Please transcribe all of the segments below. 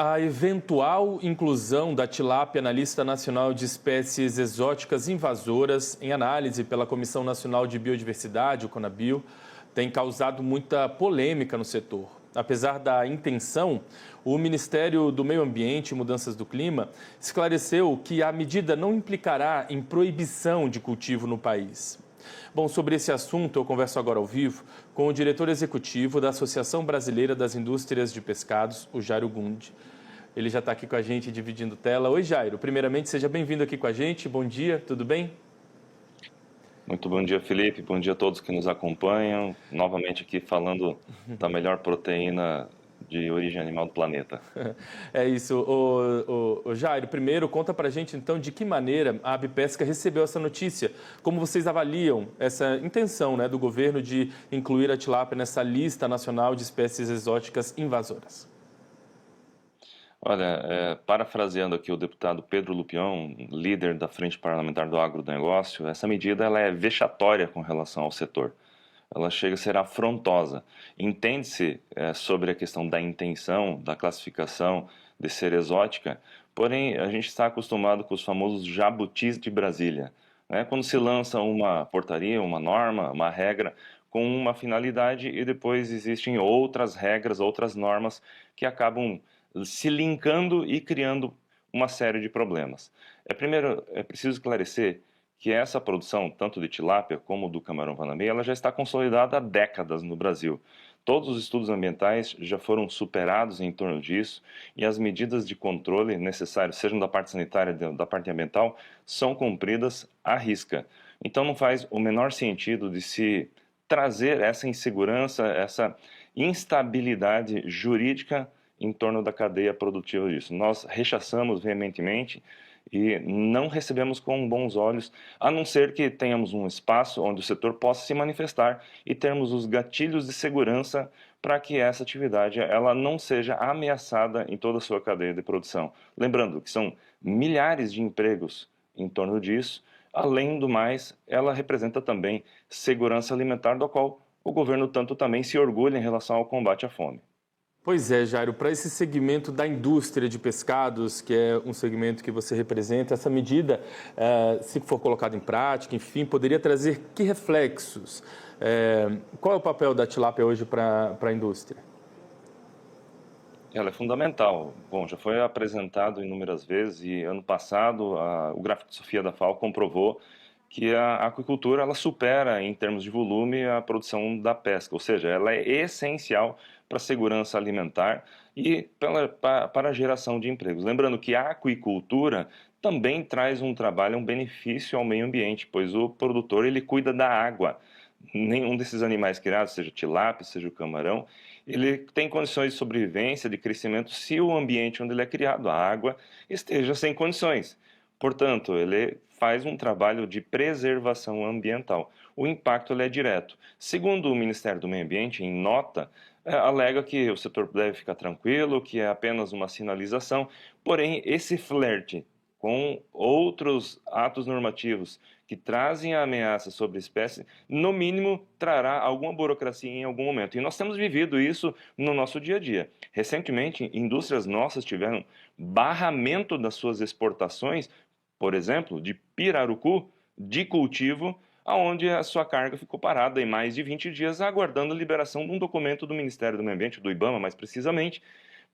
A eventual inclusão da tilápia na lista nacional de espécies exóticas invasoras, em análise pela Comissão Nacional de Biodiversidade, o CONABio, tem causado muita polêmica no setor. Apesar da intenção, o Ministério do Meio Ambiente e Mudanças do Clima esclareceu que a medida não implicará em proibição de cultivo no país. Bom, sobre esse assunto eu converso agora ao vivo com o diretor executivo da Associação Brasileira das Indústrias de Pescados, o Jairo Gundi. Ele já está aqui com a gente dividindo tela. Oi, Jairo. Primeiramente, seja bem-vindo aqui com a gente. Bom dia, tudo bem? Muito bom dia, Felipe. Bom dia a todos que nos acompanham. Novamente aqui falando da melhor proteína de origem animal do planeta. É isso. O Jairo, primeiro conta pra gente então de que maneira a Abipesca recebeu essa notícia. Como vocês avaliam essa intenção, né, do governo de incluir a tilápia nessa lista nacional de espécies exóticas invasoras? Olha, parafraseando aqui o deputado Pedro Lupion, líder da Frente Parlamentar do Agronegócio, essa medida ela é vexatória com relação ao setor. Ela chega a ser afrontosa. Entende-se sobre a questão da intenção, da classificação de ser exótica, porém a gente está acostumado com os famosos jabutis de Brasília, né? Quando se lança uma portaria, uma norma, uma regra com uma finalidade e depois existem outras regras, outras normas que acabam se linkando e criando uma série de problemas. Primeiro, é preciso esclarecer que essa produção, tanto de tilápia como do camarão panambi, ela já está consolidada há décadas no Brasil. Todos os estudos ambientais já foram superados em torno disso e as medidas de controle necessárias, sejam da parte sanitária, da parte ambiental, são cumpridas à risca. Então não faz o menor sentido de se trazer essa insegurança, essa instabilidade jurídica em torno da cadeia produtiva disso. Nós rechaçamos veementemente e não recebemos com bons olhos, a não ser que tenhamos um espaço onde o setor possa se manifestar e termos os gatilhos de segurança para que essa atividade ela não seja ameaçada em toda a sua cadeia de produção. Lembrando que são milhares de empregos em torno disso, além do mais, ela representa também segurança alimentar, do qual o governo tanto também se orgulha em relação ao combate à fome. Pois é, Jairo, para esse segmento da indústria de pescados, que é um segmento que você representa, essa medida, se for colocada em prática, enfim, poderia trazer que reflexos? Qual é o papel da tilápia hoje para a indústria? Ela é fundamental. Bom, já foi apresentado inúmeras vezes e ano passado o gráfico de Sofia da FAO comprovou que a aquicultura ela supera em termos de volume a produção da pesca, ou seja, ela é essencial para a segurança alimentar e para a geração de empregos. Lembrando que a aquicultura também traz um trabalho, um benefício ao meio ambiente, pois o produtor ele cuida da água. Nenhum desses animais criados, seja tilápia, seja o camarão, ele tem condições de sobrevivência, de crescimento, se o ambiente onde ele é criado, a água, esteja sem condições. Portanto, ele faz um trabalho de preservação ambiental. O impacto ele é direto. Segundo o Ministério do Meio Ambiente, em nota, alega que o setor deve ficar tranquilo, que é apenas uma sinalização, porém, esse flerte com outros atos normativos que trazem a ameaça sobre a espécie, no mínimo trará alguma burocracia em algum momento. E nós temos vivido isso no nosso dia a dia. Recentemente, indústrias nossas tiveram barramento das suas exportações, por exemplo, de pirarucu, de cultivo, aonde a sua carga ficou parada em mais de 20 dias, aguardando a liberação de um documento do Ministério do Meio Ambiente, do IBAMA mais precisamente,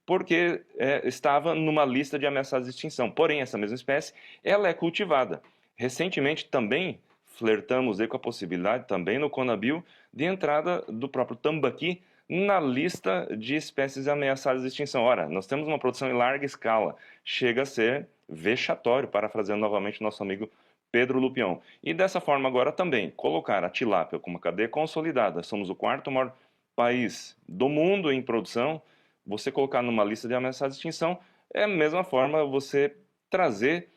porque estava numa lista de ameaçadas de extinção. Porém, essa mesma espécie, ela é cultivada. Recentemente também flertamos aí com a possibilidade, também no CONABio, de entrada do próprio tambaqui na lista de espécies ameaçadas de extinção. Ora, nós temos uma produção em larga escala, chega a ser vexatório, parafraseando novamente o nosso amigo Pedro Lupion. E dessa forma agora também, colocar a tilápia como uma cadeia consolidada, somos o quarto maior país do mundo em produção, você colocar numa lista de ameaçadas de extinção é a mesma forma você trazer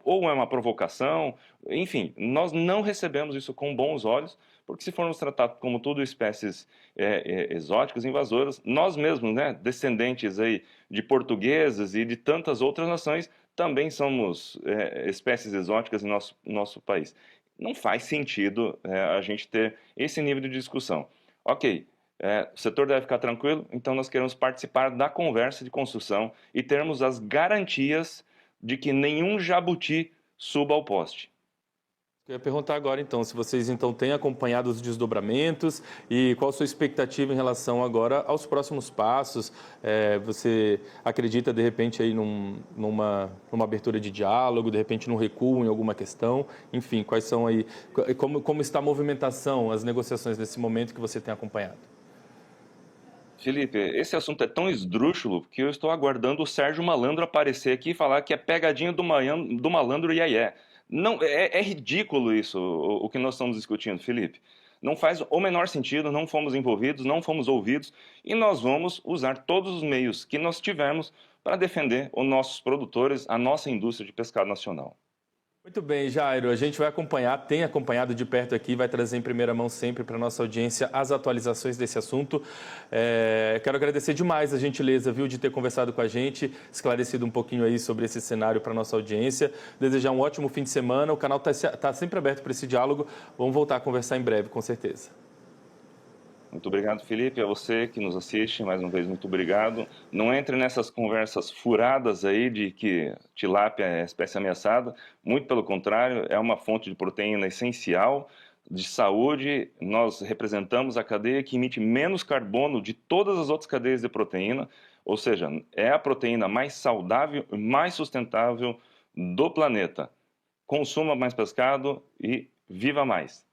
ou é uma provocação, enfim, nós não recebemos isso com bons olhos, porque se formos tratar como tudo espécies exóticas, invasoras, nós mesmos, né, descendentes aí de portugueses e de tantas outras nações, também somos espécies exóticas em nosso país. Não faz sentido a gente ter esse nível de discussão. Ok, O setor deve ficar tranquilo, então nós queremos participar da conversa de construção e termos as garantias de que nenhum jabuti suba ao poste. Eu ia perguntar agora, então, se vocês então têm acompanhado os desdobramentos e qual a sua expectativa em relação agora aos próximos passos. Você acredita, de repente, aí numa abertura de diálogo, de repente num recuo em alguma questão? Enfim, quais são aí, como está a movimentação, as negociações nesse momento que você tem acompanhado? Felipe, esse assunto é tão esdrúxulo que eu estou aguardando o Sérgio Malandro aparecer aqui e falar que é pegadinha do malandro iaié. Não, é ridículo isso, o que nós estamos discutindo, Felipe. Não faz o menor sentido, não fomos envolvidos, não fomos ouvidos e nós vamos usar todos os meios que nós tivermos para defender os nossos produtores, a nossa indústria de pescado nacional. Muito bem, Jairo. A gente vai acompanhar, tem acompanhado de perto aqui, vai trazer em primeira mão sempre para a nossa audiência as atualizações desse assunto. Quero agradecer demais a gentileza, viu, de ter conversado com a gente, esclarecido um pouquinho aí sobre esse cenário para a nossa audiência. Desejar um ótimo fim de semana. O canal está sempre aberto para esse diálogo. Vamos voltar a conversar em breve, com certeza. Muito obrigado, Felipe. A você que nos assiste, mais uma vez, muito obrigado. Não entre nessas conversas furadas aí de que tilápia é espécie ameaçada. Muito pelo contrário, é uma fonte de proteína essencial, de saúde. Nós representamos a cadeia que emite menos carbono de todas as outras cadeias de proteína, ou seja, é a proteína mais saudável e mais sustentável do planeta. Consuma mais pescado e viva mais!